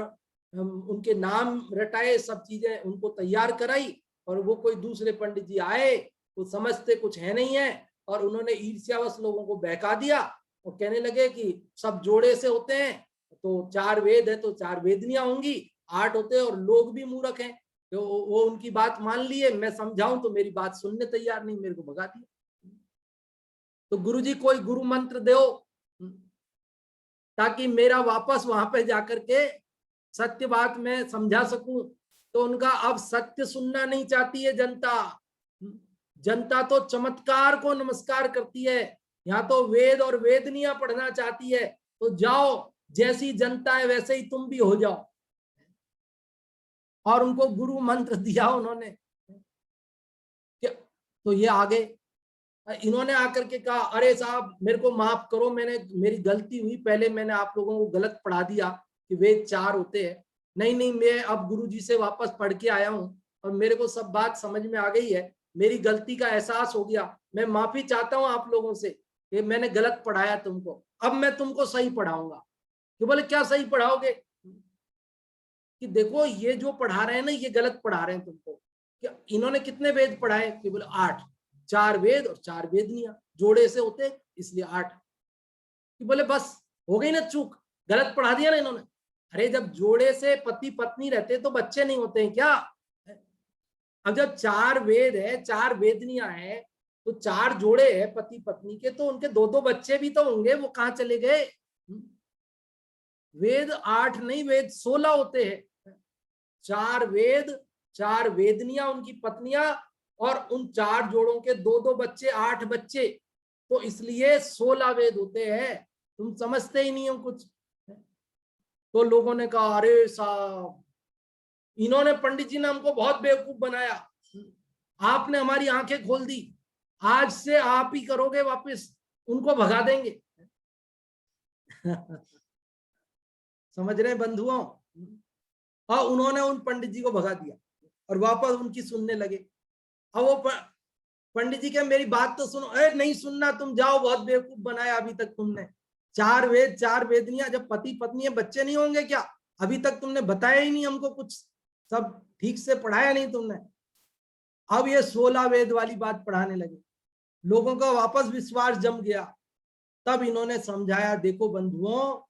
उनके नाम रटाए, सब चीजें उनको तैयार कराई। और वो कोई दूसरे पंडित जी आए, वो समझते कुछ है नहीं है, और उन्होंने ईर्ष्यावश लोगों को बहका दिया और कहने लगे कि सब जोड़े से होते हैं, तो 4 वेद है तो 4 वेदनियां होंगी, 8 होते हैं, और लोग भी मूर्ख हैं। तो वो उनकी बात मान लिए, मैं समझाऊं तो मेरी बात सुनने तैयार नहीं, मेरे को भगा दिया। तो गुरुजी कोई गुरु मंत्र दो ताकि मेरा वापस वहां पे जाकर के सत्य बात में समझा सकूं। तो उनका अब सत्य सुनना नहीं चाहती है जनता। जनता तो चमत्कार को नमस्कार करती है, यहाँ तो वेद और वेदनियां पढ़ना चाहती है। तो जाओ, जैसी जनता है वैसे ही तुम भी हो जाओ। और उनको गुरु मंत्र दिया उन्होंने। तो ये आगे इन्होंने आकर के कहा, अरे साहब मेरे को माफ करो, मेरी गलती हुई, पहले मैंने आप लोगों को गलत पढ़ा दिया कि वेद 4 होते हैं। नहीं, मैं अब गुरुजी से वापस पढ़ के आया हूँ और मेरे को सब बात समझ में आ गई है, मेरी गलती का एहसास हो गया, मैं माफी चाहता हूँ आप लोगों से कि मैंने गलत पढ़ाया तुमको, अब मैं तुमको सही पढ़ाऊंगा। तो बोले क्या सही पढ़ाओगे? कि देखो ये जो पढ़ा रहे हैं ना, ये गलत पढ़ा रहे हैं तुमको। क्या इन्होंने कितने वेद पढ़ाए? कि बोले 8, 4 वेद और 4 वेदनियां, जोड़े से होते इसलिए 8। कि बोले बस हो गई ना चूक, गलत पढ़ा दिया ना इन्होंने। अरे जब जोड़े से पति पत्नी रहते तो बच्चे नहीं होते हैं क्या? अब जब 4 वेद है, 4 वेदनियां है, तो 4 जोड़े है पति पत्नी के, तो उनके 2-2 बच्चे भी तो होंगे, वो कहाँ चले गए? वेद 8 नहीं, वेद 16 होते हैं। 4 वेद, 4 वेदनियां उनकी पत्नियां, और उन 4 जोड़ों के 2-2 बच्चे, 8 बच्चे, तो इसलिए 16 वेद होते हैं। तुम समझते ही नहीं हो कुछ। तो लोगों ने कहा, अरे साहब इन्होंने पंडित जी ने हमको बहुत बेवकूफ बनाया, आपने हमारी आंखें खोल दी, आज से आप ही करोगे वापस, उनको भगा देंगे। समझ रहे बंधुओं? और उन्होंने उन पंडित जी को भगा दिया और वापस उनकी सुनने लगे। अब वो पंडित जी के मेरी बात तो सुनो। अरे नहीं सुनना, तुम जाओ, बहुत बेवकूफ बनाया अभी तक तुमने। 4 वेद, 4 वेदनियां, जब पति पत्नी है बच्चे नहीं होंगे क्या? अभी तक तुमने बताया ही नहीं हमको कुछ, सब ठीक से पढ़ाया नहीं तुमने। अब ये 16 वेद वाली बात पढ़ाने लगे, लोगों का वापस विश्वास जम गया। तब इन्होंने समझाया, देखो बंधुओं,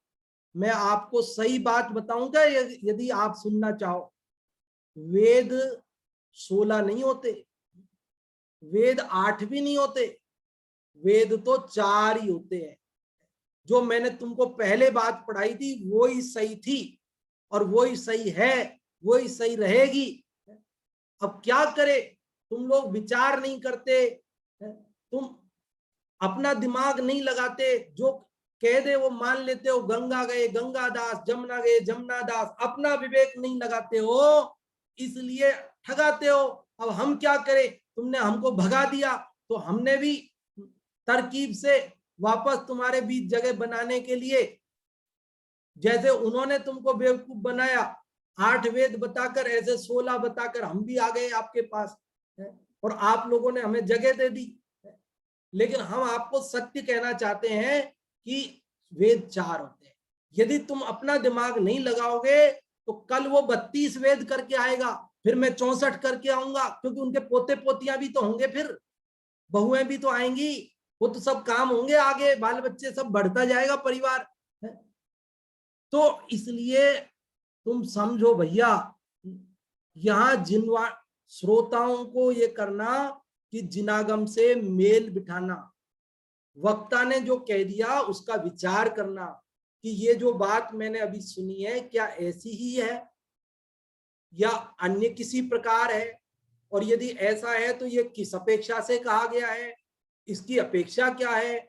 मैं आपको सही बात बताऊंगा यदि आप सुनना चाहो। वेद 16 नहीं होते, वेद 8 भी नहीं होते, वेद तो 4 ही होते हैं। जो मैंने तुमको पहले बात पढ़ाई थी वो ही सही थी, और वो ही सही है, वो ही सही रहेगी। अब क्या करे, तुम लोग विचार नहीं करते, तुम अपना दिमाग नहीं लगाते, जो कह दे वो मान लेते हो। गंगा गए गंगादास, जमुना गए जमुनादास, अपना विवेक नहीं लगाते हो, इसलिए ठगाते हो। अब हम क्या करें, तुमने हमको भगा दिया, तो हमने भी तरकीब से वापस तुम्हारे बीच जगह बनाने के लिए, जैसे उन्होंने तुमको बेवकूफ बनाया 8 वेद बताकर, ऐसे 16 बताकर हम भी आ गए आपके पास, और आप लोगों ने हमें जगह दे दी। लेकिन हम आपको सत्य कहना चाहते हैं कि वेद 4 होते हैं। यदि तुम अपना दिमाग नहीं लगाओगे तो कल वो 32 वेद करके आएगा, फिर मैं 64 करके आऊंगा, क्योंकि उनके पोते पोतियां भी तो होंगे, फिर बहुएं भी तो आएंगी, वो तो सब काम होंगे आगे, बाल बच्चे सब बढ़ता जाएगा परिवार। तो इसलिए तुम समझो भैया, यहाँ जिनवा श्रोताओं को ये करना कि जिनागम से मेल बिठाना, वक्ता ने जो कह दिया उसका विचार करना कि ये जो बात मैंने अभी सुनी है क्या ऐसी ही है या अन्य किसी प्रकार है, और यदि ऐसा है तो ये किस अपेक्षा से कहा गया है, इसकी अपेक्षा क्या है,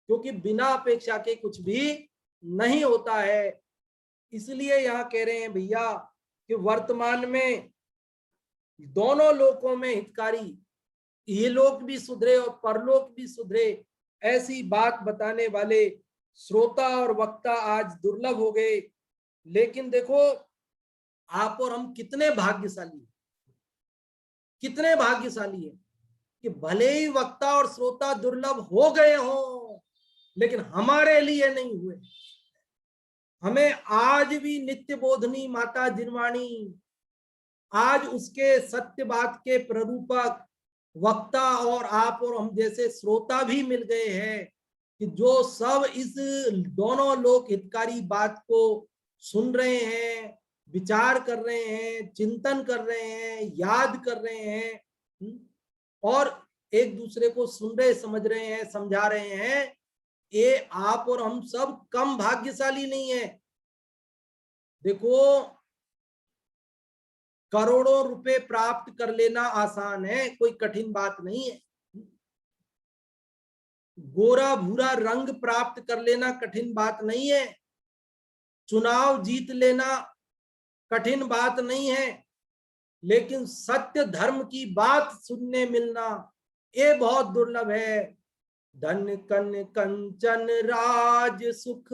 क्योंकि बिना अपेक्षा के कुछ भी नहीं होता है। इसलिए यहाँ कह रहे हैं भैया कि वर्तमान में दोनों लोकों में हितकारी, ये लोक भी सुधरे और परलोक भी सुधरे, ऐसी बात बताने वाले श्रोता और वक्ता आज दुर्लभ हो गए। लेकिन देखो आप और हम कितने भाग्यशाली हैं, कितने भाग्यशाली हैं कि भले ही वक्ता और श्रोता दुर्लभ हो गए हों, लेकिन हमारे लिए नहीं हुए। हमें आज भी नित्य बोधनी माता जिनवाणी, आज उसके सत्य बात के प्ररूपक वक्ता और आप और हम जैसे श्रोता भी मिल गए हैं कि जो सब इस दोनों लोक हितकारी बात को सुन रहे हैं, विचार कर रहे हैं, चिंतन कर रहे हैं, याद कर रहे हैं और एक दूसरे को सुन रहे, समझ रहे हैं, समझा रहे हैं। ये आप और हम सब कम भाग्यशाली नहीं है। देखो, करोड़ों रुपए प्राप्त कर लेना आसान है, कोई कठिन बात नहीं है। गोरा भूरा रंग प्राप्त कर लेना कठिन बात नहीं है। चुनाव जीत लेना कठिन बात नहीं है, लेकिन सत्य धर्म की बात सुनने मिलना ये बहुत दुर्लभ है। धन कन कंचन राज सुख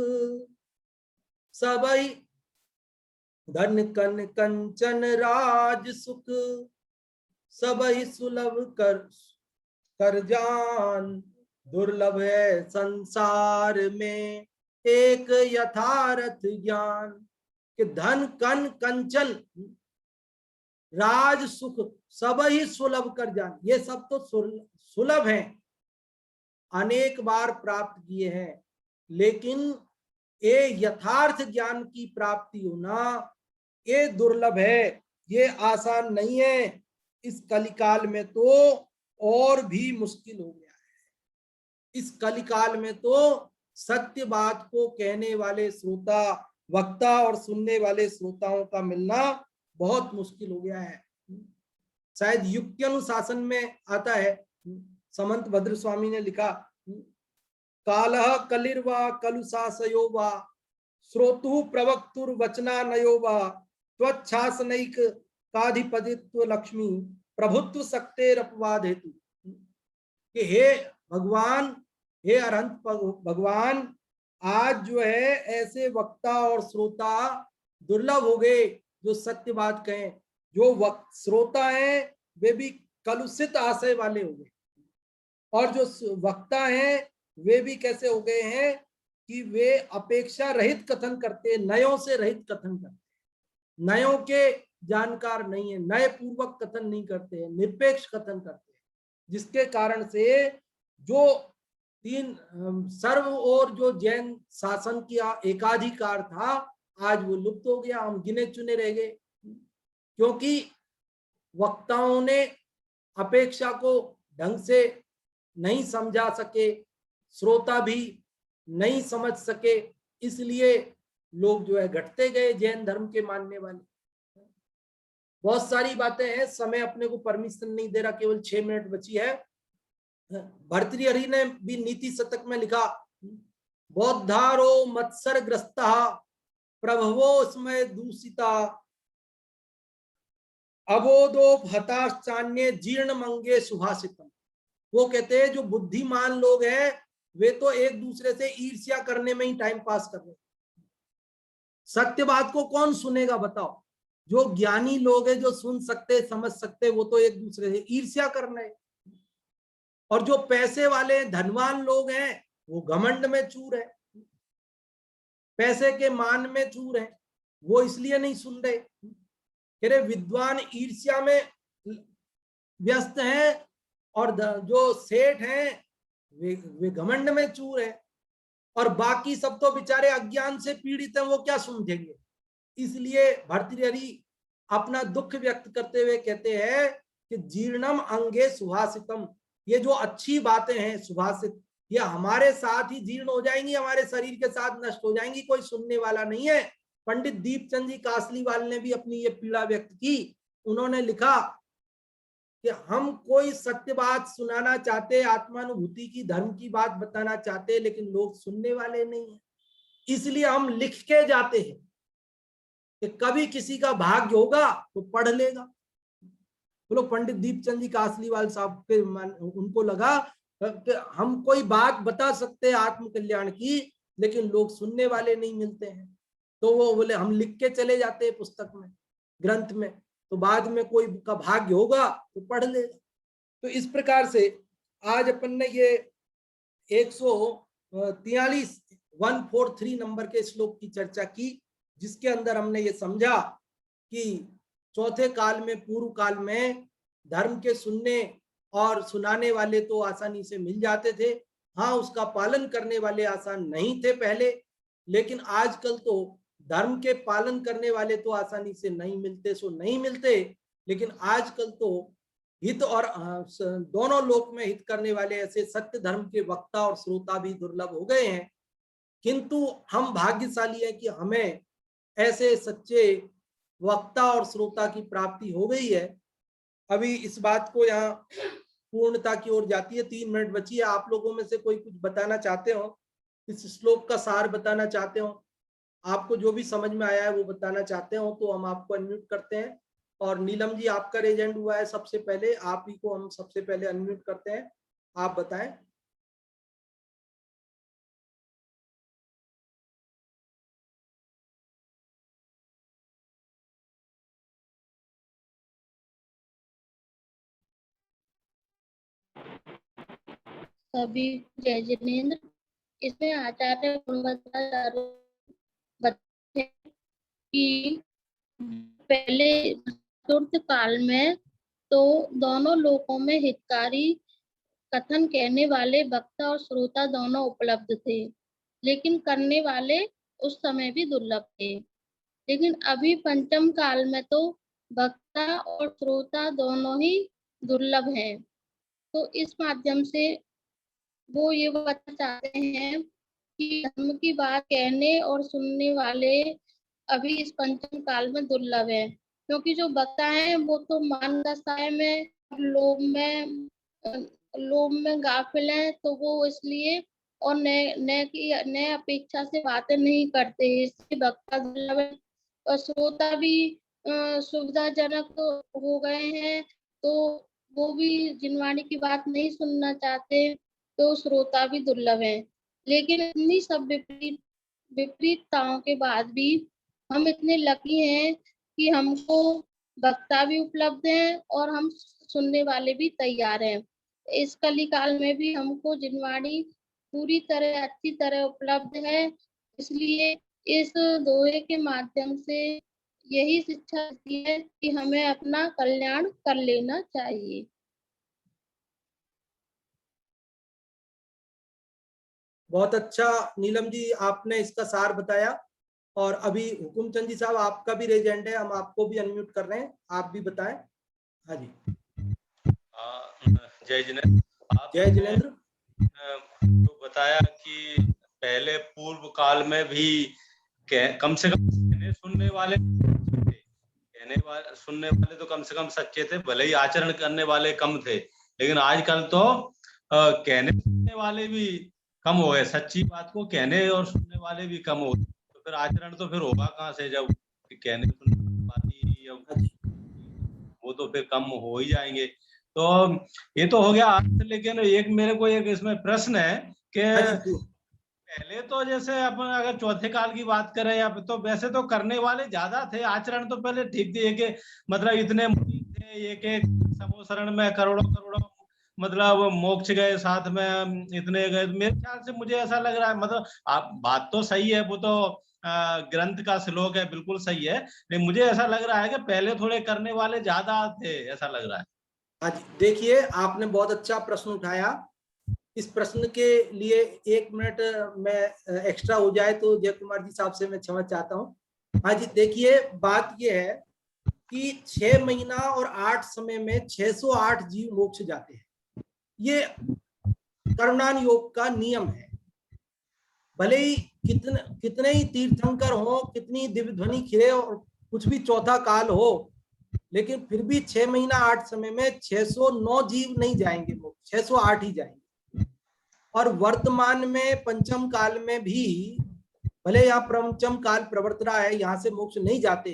सबई, धन कन कंचन राज सुख सबई सुलभ कर जान, दुर्लभ है संसार में एक यथार्थ ज्ञान। कि धन कन कंचन राज सुख सब ही सुलभ कर जान, ये सब तो सुलभ हैं, अनेक बार प्राप्त किए हैं, लेकिन ये यथार्थ ज्ञान की प्राप्ति होना ये दुर्लभ है, ये आसान नहीं है। इस कलिकाल में तो और भी मुश्किल हो गया है। इस कलिकाल में तो सत्य बात को कहने वाले श्रोता, वक्ता और सुनने वाले श्रोताओं का मिलना बहुत मुश्किल हो गया है। शायद युक्ति अनुशासन में आता है, समंत भद्र स्वामी ने लिखा, कालः कलिर्वा कलुशासयो वा श्रोतु प्रवक्तुर वचना नयो वा त्वच्छासनैक काधिपतित्व लक्ष्मी प्रभुत्व शक्तेर अपवाद हेतु। कि हे भगवान, हे अरहंत भगवान, आज जो है ऐसे वक्ता और श्रोता दुर्लभ हो गए जो सत्य बात कहें। जो श्रोता हैं वे भी कलुषित आशय वाले हो गए, और जो वक्ता हैं वे भी कैसे हो गए हैं कि वे अपेक्षा रहित कथन करते, नयों से रहित कथन करते, नयों के जानकार नहीं है, नए पूर्वक कथन नहीं करते हैं, निरपेक्ष कथन करते हैं, जिसके कारण से जो तीन सर्व और जो जैन शासन किया एकाधिकार था, आज वो लुप्त हो गया, हम गिने चुने रह गए, क्योंकि वक्ताओं ने अपेक्षा को ढंग से नहीं समझा सके, श्रोता भी नहीं समझ सके, इसलिए लोग जो है घटते गए जैन धर्म के मानने वाले। बहुत सारी बातें हैं, समय अपने को परमिशन नहीं दे रहा, केवल 6 मिनट बची है। भर्तृहरि ने भी नीति शतक में लिखा, बौद्धारो मत्सर ग्रस्ता प्रभवो स्मय दूषिता अबोधो हताश्चान्य जीर्ण मंगे सुभाषितम। वो कहते हैं जो बुद्धिमान लोग हैं वे तो एक दूसरे से ईर्ष्या करने में ही टाइम पास कर रहे हैं। सत्य बात को कौन सुनेगा बताओ? जो ज्ञानी लोग हैं, जो सुन सकते, समझ सकते, वो तो एक दूसरे से ईर्ष्या कर रहे हैं। और जो पैसे वाले धनवान लोग हैं वो घमंड में चूर है, पैसे के मान में चूर है, वो इसलिए नहीं सुन रहे। कह रहे विद्वान ईर्ष्या में व्यस्त हैं और जो सेठ हैं वे घमंड में चूर है, और बाकी सब तो बेचारे अज्ञान से पीड़ित हैं, वो क्या समझेंगे। इसलिए भर्तृहरि अपना दुख व्यक्त करते हुए कहते हैं कि जीर्णम अंगे सुभाषितम, ये जो अच्छी बातें हैं सुभाषित, ये हमारे साथ ही जीर्ण हो जाएंगी, हमारे शरीर के साथ नष्ट हो जाएंगी, कोई सुनने वाला नहीं है। पंडित दीपचंद जी कासलीवाल ने भी अपनी ये पीड़ा व्यक्त की। उन्होंने लिखा कि हम कोई सत्य बात सुनाना चाहते, आत्मानुभूति की, धर्म की बात बताना चाहते, लेकिन लोग सुनने वाले नहीं है, इसलिए हम लिख के जाते हैं कि कभी किसी का भाग्य होगा तो पढ़ लेगा। बोलो पंडित दीपचंद जी कासलीवाल साहब के उनको लगा कि हम कोई बात बता सकते हैं आत्म कल्याण की, लेकिन लोग सुनने वाले नहीं मिलते हैं, तो वो बोले हम लिख के चले जाते हैं पुस्तक में, ग्रंथ में, तो बाद में कोई का भाग्य होगा तो पढ़ लेगा। तो इस प्रकार से आज अपन ने ये 143 नंबर के श्लोक की चर्चा की, जिसके अंदर हमने ये समझा कि चौथे काल में, पूर्व काल में धर्म के सुनने और सुनाने वाले तो आसानी से मिल जाते थे। हाँ, उसका पालन करने वाले आसान नहीं थे पहले, लेकिन आजकल तो धर्म के पालन करने वाले तो आसानी से नहीं मिलते, सो नहीं मिलते, लेकिन आजकल तो हित और दोनों लोक में हित करने वाले ऐसे सत्य धर्म के वक्ता और श्रोता भी दुर्लभ हो गए हैं। किंतु हम भाग्यशाली हैं कि हमें ऐसे सच्चे वक्ता और श्रोता की प्राप्ति हो गई है। अभी इस बात को यहाँ पूर्णता की ओर जाती है, 3 मिनट बची है। आप लोगों में से कोई कुछ बताना चाहते हो, इस श्लोक का सार बताना चाहते हो, आपको जो भी समझ में आया है वो बताना चाहते हो, तो हम आपको अनम्यूट करते हैं। और नीलम जी, आपका रेजेंड हुआ है सबसे पहले, आप ही को हम सबसे पहले अनम्यूट करते हैं, आप बताएं। सभी जय जिनेन्द्र। इसमें आचार्य गुणवत्ताचार्य बताते हैं कि पहले चतुर्थ काल में तो दोनों लोकों में हितकारी कथन कहने वाले वक्ता और श्रोता दोनों उपलब्ध थे, लेकिन करने वाले उस समय भी दुर्लभ थे। लेकिन अभी पंचम काल में तो वक्ता और श्रोता दोनों ही दुर्लभ हैं। तो इस माध्यम से वो ये बताना चाहते हैं कि धर्म की बात कहने और सुनने वाले अभी इस पंचम काल में दुर्लभ है, क्योंकि जो वक्ता है वो तो मान दशाएं में लोभ में गाफिल है, तो वो इसलिए और नए अपेक्षा से बातें नहीं करते, इसलिए वक्ता दुर्लभ है। और श्रोता भी सुविधाजनक हो गए हैं, तो वो भी जिनवाणी की बात नहीं सुनना चाहते, तो श्रोता भी दुर्लभ है। लेकिन इतनी सब विपरीतताओं के बाद भी हम इतने लकी हैं कि हमको वक्ता भी उपलब्ध हैं और हम सुनने वाले भी तैयार हैं। इस कली काल में भी हमको जिनवाणी पूरी तरह अच्छी तरह उपलब्ध है, इसलिए इस दोहे के माध्यम से यही शिक्षा देती है कि हमें अपना कल्याण कर लेना चाहिए। बहुत अच्छा नीलम जी, आपने इसका सार बताया। और अभी हुकुमचंद जी साहब, आपका भी रेजेंड है, हम आपको भी अनम्यूट कर रहे हैं, आप भी बताएं। हाँ जी। जय जिनेन्द्र। जय जिनेन्द्र। तो बताया कि पहले पूर्व काल में भी कम से कम सुनने वाले तो कम से कम सच्चे थे, भले ही आचरण करने वाले कम थे। लेकिन आजकल तो कहने सुनने वाले भी कम हो गए, सच्ची बात को कहने और सुनने वाले भी कम हो गए, तो फिर आचरण तो फिर होगा कहाँ से, जब कहने सुनने वाली वो तो फिर कम हो ही जाएंगे। तो ये तो हो गया। लेकिन एक मेरे को एक इसमें प्रश्न है कि पहले तो जैसे अपन अगर चौथे काल की बात करें, या तो वैसे तो करने वाले ज्यादा थे, आचरण तो पहले ठीक थे, कि मतलब इतने मुनि थे, एक समोसरण में करोड़ों मतलब मोक्ष गए, साथ में इतने गए। मेरे ख्याल से मुझे ऐसा लग रहा है, मतलब आप बात तो सही है, वो तो ग्रंथ का श्लोक है, बिल्कुल सही है, लेकिन मुझे ऐसा लग रहा है कि पहले थोड़े करने वाले ज्यादा थे, ऐसा लग रहा है। हाँ जी, देखिए आपने बहुत अच्छा प्रश्न उठाया। इस प्रश्न के लिए 1 मिनट में एक्स्ट्रा हो जाए तो जय कुमार जी साहब से मैं क्षमा चाहता हूँ। हाँ जी, देखिए बात यह है कि 6 महीना और 8 समय में 608 जीव मोक्ष जाते हैं। ये करुणान योग का नियम है। भले ही कितने ही तीर्थंकर हो, कितनी दिव्य ध्वनि खिले और कुछ भी चौथा काल हो, लेकिन फिर भी 6 महीना 8 समय में 609 जीव नहीं जाएंगे मोक्ष, 608 ही जाएंगे। और वर्तमान में पंचम काल में भी भले यहाँ पंचम काल प्रवर्त रहा है, यहाँ से मोक्ष नहीं जाते,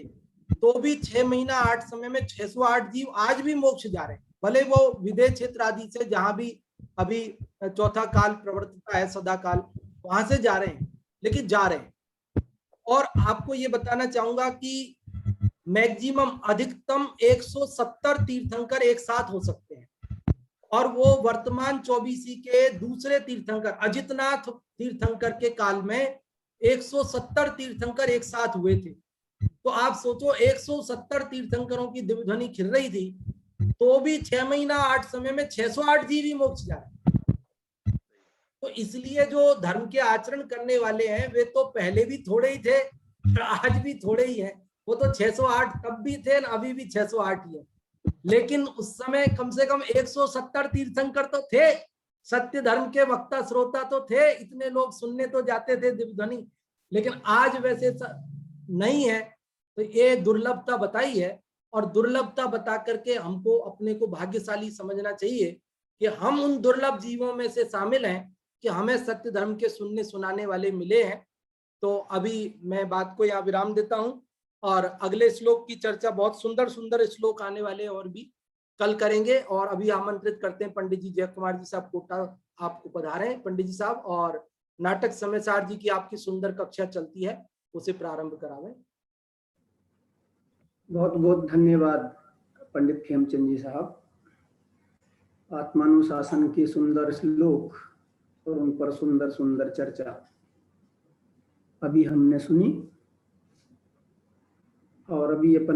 तो भी 6 महीना 8 समय में 608 जीव आज भी मोक्ष जा रहे हैं। भले वो विदेह क्षेत्र आदि से, जहां भी अभी चौथा काल प्रवर्तता है, सदा काल, वहां से जा रहे हैं, लेकिन जा रहे हैं। और आपको ये बताना चाहूंगा कि मैक्सिमम, अधिकतम 170 तीर्थंकर एक साथ हो सकते हैं। और वो वर्तमान 24 के दूसरे तीर्थंकर अजितनाथ तीर्थंकर के काल में 170 तीर्थंकर एक साथ हुए थे। तो आप सोचो 170 तीर्थंकरों की दिव्य ध्वनि खिल रही थी, तो भी 6 महीना 8 समय में 608 जीव ही मोक्ष जा रहे। तो इसलिए जो धर्म के आचरण करने वाले हैं वे तो पहले भी थोड़े ही थे, आज भी थोड़े ही हैं। वो तो 608 तब भी थे, अभी भी 608 ही है। लेकिन उस समय कम से कम 170 तीर्थंकर तो थे, सत्य धर्म के वक्ता श्रोता तो थे, इतने लोग सुनने तो जाते थे दिव्य ध्वनि। लेकिन आज वैसे नहीं है। तो ये दुर्लभता बताई है, और दुर्लभता बता करके हमको अपने को भाग्यशाली समझना चाहिए कि हम उन दुर्लभ जीवों में से शामिल हैं कि हमें सत्य धर्म के सुनने सुनाने वाले मिले हैं। तो अभी मैं बात को यहाँ विराम देता हूं, और अगले श्लोक की चर्चा, बहुत सुंदर सुंदर श्लोक आने वाले और भी कल करेंगे। और अभी आमंत्रित करते हैं पंडित जी जय कुमार जी साहब कोटा, आपको पधारे हैं पंडित जी साहब, और नाटक समयसार जी की आपकी सुंदर कक्षा चलती है, उसे प्रारंभ करावें। बहुत बहुत धन्यवाद पंडित खेमचंद जी साहब। आत्मानुशासन के सुंदर श्लोक और उन पर सुंदर सुंदर चर्चा अभी हमने सुनी, और अभी अपन